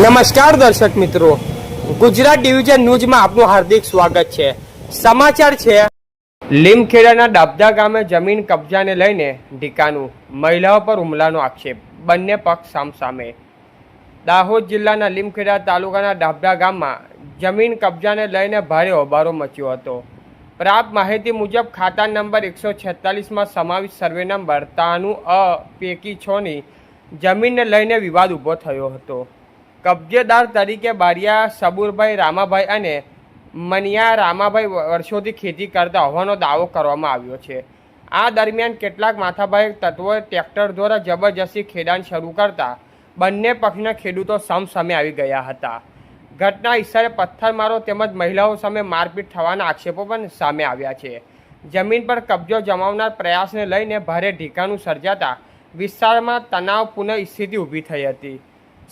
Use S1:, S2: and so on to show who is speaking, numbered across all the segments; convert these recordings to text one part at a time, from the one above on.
S1: નમસ્કાર દર્શક મિત્રો, ગુજરાત ડિવિઝન ન્યૂઝમાં આપનું હાર્દિક સ્વાગત છે। સમાચાર છે, લીમખેડાના ડાબધા ગામે જમીન કબજાને લઈને ઢીકાનું, મહિલાઓ પર હુમલાનો આક્ષેપ, બંને પક્ષ સામસામે। દાહોદ જિલ્લાના લીમખેડા તાલુકાના ડાબધા ગામમાં જમીન કબજાને લઈને ભારે હોબાળો મચ્યો હતો। પ્રાપ્ત માહિતી મુજબ ખાતા નંબર 146માં સમાવિષ્ટ સર્વે નંબર 93 પૈકી 6 ની જમીનને લઈને વિવાદ ઊભો થયો હતો। કબજેદાર તરીકે બારિયા સબુરભાઈ રામાભાઈ અને મનિયા રામાભાઈ વર્ષોથી ખેતી કરતા હોવાનો દાવો કરવામાં આવ્યો છે। આ દરમિયાન કેટલાક માથાભાઈ તત્વોએ ટ્રેક્ટર દ્વારા જબરજસ્તી ખેડાણ શરૂ કરતા બંને પક્ષના ખેડૂતો સામસામે આવી ગયા હતા। ઘટના ઇસરે પથ્થરમારો તેમજ મહિલાઓ સામે મારપીટ થવાના આક્ષેપો પણ સામે આવ્યા છે। જમીન પર કબજો જમાવનાર પ્રયાસને લઈને ભારે ઢીકાનું સર્જાતા વિસ્તારમાં તણાવપૂર્ણ સ્થિતિ ઊભી થઈ હતી।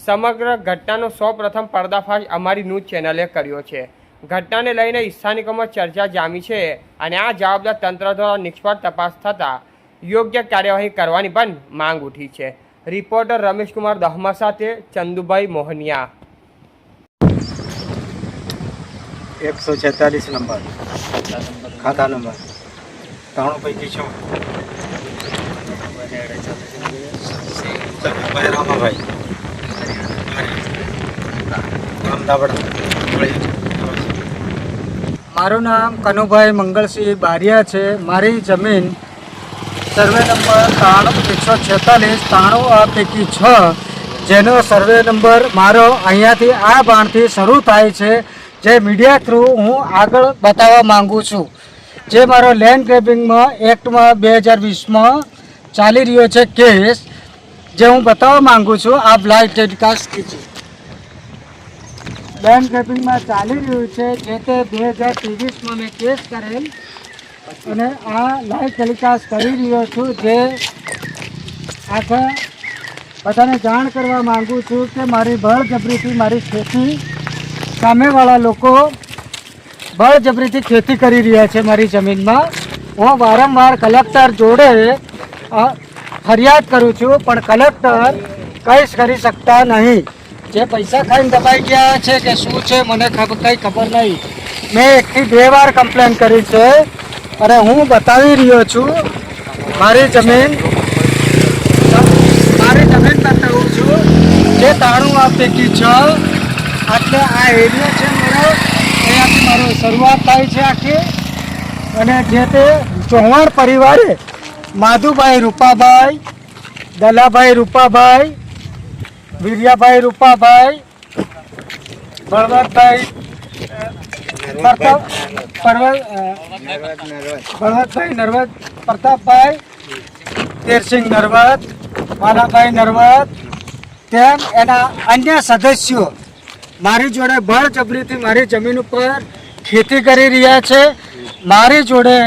S1: સમગ્ર ઘટનાનો સૌપ્રથમ પર્દાફાશ અમારી ન્યૂઝ ચેનલે કર્યો છે। ઘટનાને લઈને સ્થાનિકોમાં ચર્ચા જામી છે અને આ જવાબદાર તંત્ર દ્વારા નિષ્ફળ તપાસ થતાં યોગ્ય કાર્યવાહી કરવાની પણ માંગ ઉઠી છે। રિપોર્ટર રમેશકુમાર દહમા સાથે ચંદુભાઈ મોહનિયા।
S2: 146 નંબર ખાતા નંબર 93 પૈકી 6 રામાભાઈ
S3: મારું નામ કનુભાઈ મંગળસિંહ બારિયા છે। મારી જમીન સર્વે નંબર 146 93 પૈકી 6 જેનો સર્વે નંબર મારો અહીંયાથી આ બાણથી શરૂ થાય છે, જે મીડિયા થ્રુ હું આગળ બતાવવા માંગુ છું। જે મારો લેન્ડ ગ્રેબિંગમાં એક્ટમાં 2020માં ચાલી રહ્યો છે કેસ, જે હું બતાવવા માંગુ છું। આપ લાઈવ ટેલિકાસ્ટ કીજીએ। લેન્ડ ગ્રેબિંગમાં ચાલી રહ્યું છે, જે તે 2023માં મેં કેસ કરેલ અને આ લાઈવ ટેલિકાસ્ટ કરી રહ્યો છું। જે આખા બધાને જાણ કરવા માંગુ છું કે મારી બળજબરીથી મારી ખેતી, સામેવાળા લોકો બળજબરીથી ખેતી કરી રહ્યા છે મારી જમીનમાં। હું વારંવાર કલેક્ટર જોડે ફરિયાદ કરું છું, પણ કલેક્ટર કંઈ કરી શકતા નહીં। જે પૈસા ખાઈને દબાઈ ગયા છે કે શું છે મને કંઈ ખબર નહીં। મેં 1 થી 2 વાર કમ્પ્લેન કરી છે અને હું બતાવી રહ્યો છું મારી જમીન બતાવું છું। જે 93 પૈકી 6 એટલે આ એરિયા છે મારો, અહીંયાથી મારો શરૂઆત થાય છે આખી। અને જે તે ચૌહાણ પરિવારે માધુભાઈ રૂપાભાઈ, દલાભાઈ રૂપાભાઈ, વીરિયાભાઈ રૂપાભાઈ, બળવંતભાઈ નરવદ, પ્રતાપભાઈ તેરસિંહ નરવદ, વાલાભાઈ નરવદ, તેમ એના અન્ય સદસ્યો મારી જોડે બળજબરીથી મારી જમીન ઉપર ખેતી કરી રહ્યા છે। મારી જોડે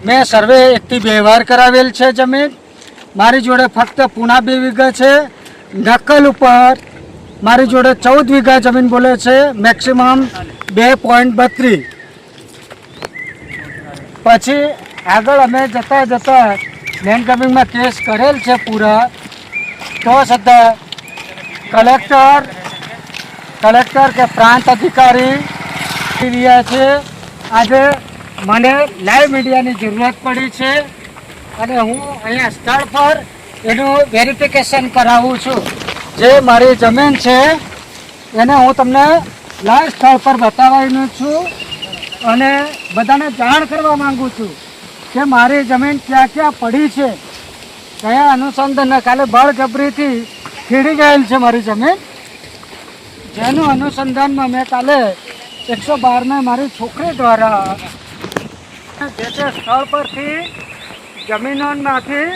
S3: મેં સર્વે 1 થી 2 વાર કરાવેલ છે જમીન। મારી જોડે ફક્ત પૂણા 2 વીઘા છે। નકલ ઉપર મારી જોડે 14 વીઘા જમીન બોલે છે, મેક્સિમમ 2.32। પછી આગળ અમે જતા લેન્ડ ગ્રેબિંગમાં કેસ કરેલ છે પૂરા, તો છતાં કલેક્ટર કે પ્રાંત અધિકારી રહ્યા છે। આજે મને લાઈવ મીડિયાની જરૂરત પડી છે અને હું અહીંયા સ્થળ પર એનું વેરિફિકેશન કરાવું છું। જે મારી જમીન છે એને હું તમને લાઈવ સ્થળ પર બતાવવાનું છું અને બધાને જાણ કરવા માંગુ છું કે મારી જમીન ક્યાં ક્યાં પડી છે, કયા અનુસંધાન કાલે બળજબરીથી ખેડી ગયેલ છે મારી જમીન, જેનું અનુસંધાનમાં મેં કાલે 112 મારી છોકરી દ્વારા જે તે સ્થળ પરથી જમીનોમાંથી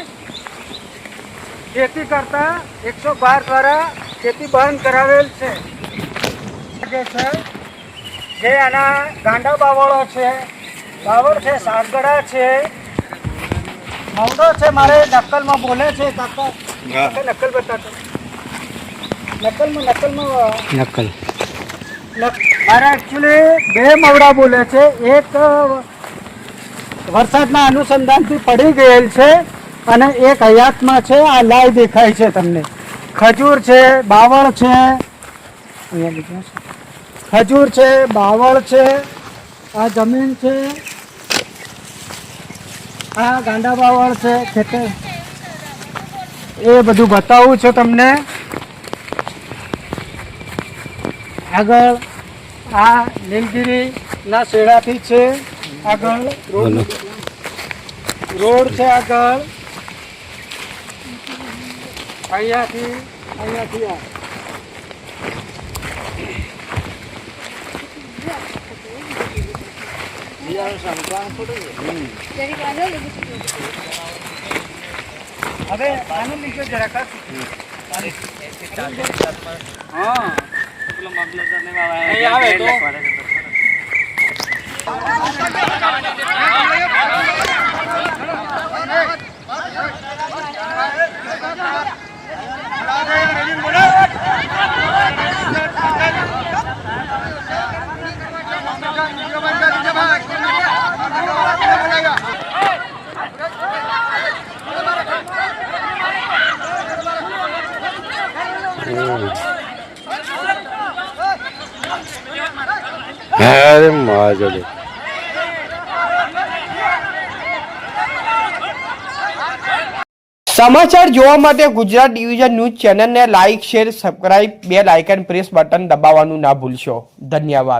S3: ખેતી કરતા 112 દ્વારા ખેતી બંધ કરાવેલ છે। જે આના ગાંડા બાવળો છે, બાવળ છે, સાગડા છે, મવડો છે, મારે નકલમાં બોલે છે કાકા, નકલ બતાતો, નકલ મારા એકચ્યુઅલી 2 મવડા બોલે છે। એક વરસાદના અનુસંધાનથી પડી ગયેલ છે અને એક હયાતમાં છે। આ લાઈવ દેખાય છે તમને, ખજૂર છે, બાવળ છે, અહીંયા બીજા છે. ખજૂર છે, બાવળ છે, આ જમીન છે, આ ગાંડા બાવળ છે, ખેતર એ બધું બતાવું છું તમને. આગળ આ નીલગિરીના શેડાથી છે, આગળ રોડ છે, આગળ અહીંયાથી આ હવે આનું નીચે જરાક હા આવે તો
S2: અરે માજડે
S1: સમાચાર જોવા માટે ગુજરાત ડિવિઝન ન્યૂઝ ચેનલને like share subscribe bell icon press button દબાવવાનું ના ભૂલશો. ધન્યવાદ.